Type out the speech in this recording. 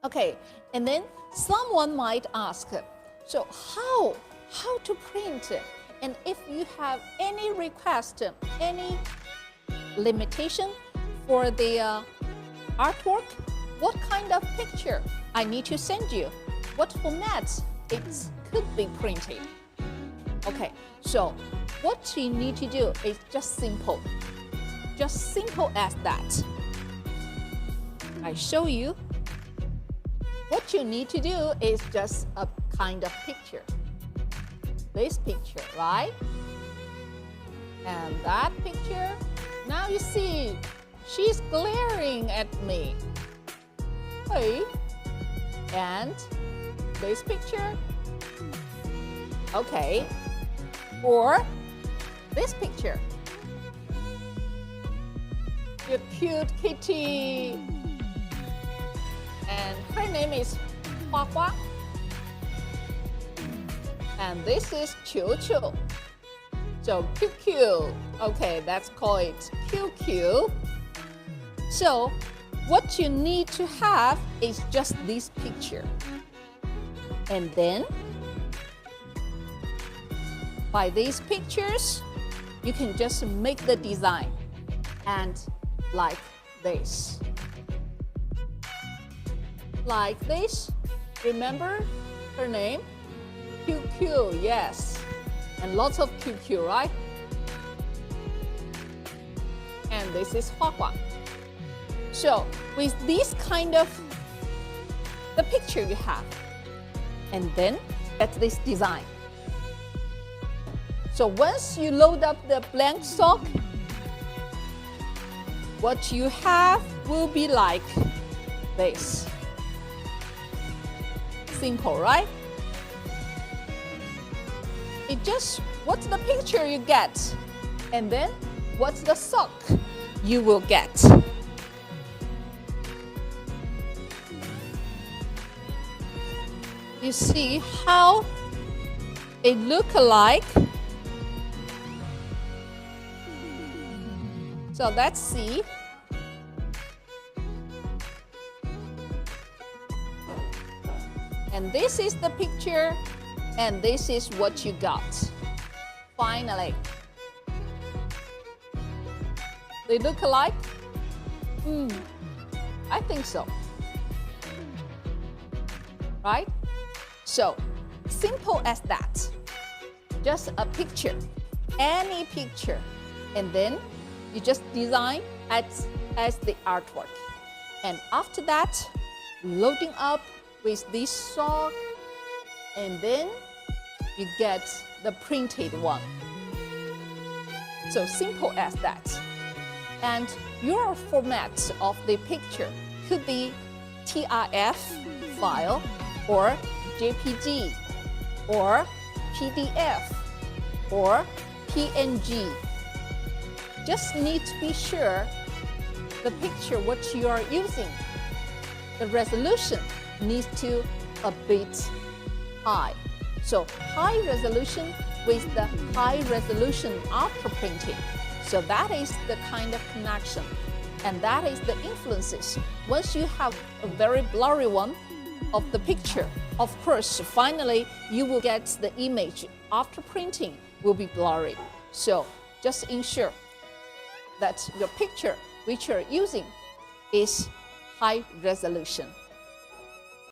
Okay, and then someone might ask, so how to print? And if you have any request, any limitation for the artwork, what kind of picture I need to send you? What format it could be printed? Okay, so what you need to do is just simple as that. I show you. What you need to do is just a kind of picture. This picture, right? And that picture, now you see, she's glaring at me. Hey, and this picture, okay, or this picture, your cute kitty, and her name is Hua Hua, and this is Qiu Qiu. So QQ, okay, let's call it QQ. So what you need to have is just this picture. And then by these pictures, you can just make the design and like this. Like this. Remember her name? QQ, yes. And lots of QQ, right? And this is Hua Hua. So with this kind of the picture you have, and then get this design. So once you load up the blank stock, what you have will be like this. Simple, right? It just, what's the picture you get? And then what's the sock you will get? You see how it look like? So let's see. And this is the picture, and this is what you got. Finally. They look alike? I think so. Right? So, simple as that. Just a picture, any picture, and then you just design as the artwork. And after that, loading up with this sock, and then you get the printed one. So simple as that. And your format of the picture could be TIFF file, or JPG, or PDF, or PNG. Just need to be sure the picture what you are using, the resolution needs to a bit high. So high resolution with the high resolution after printing. So that is the kind of connection, and that is the influences. Once you have a very blurry one of the picture, of course, finally you will get the image after printing will be blurry. So just ensure that your picture which you're using is high resolution.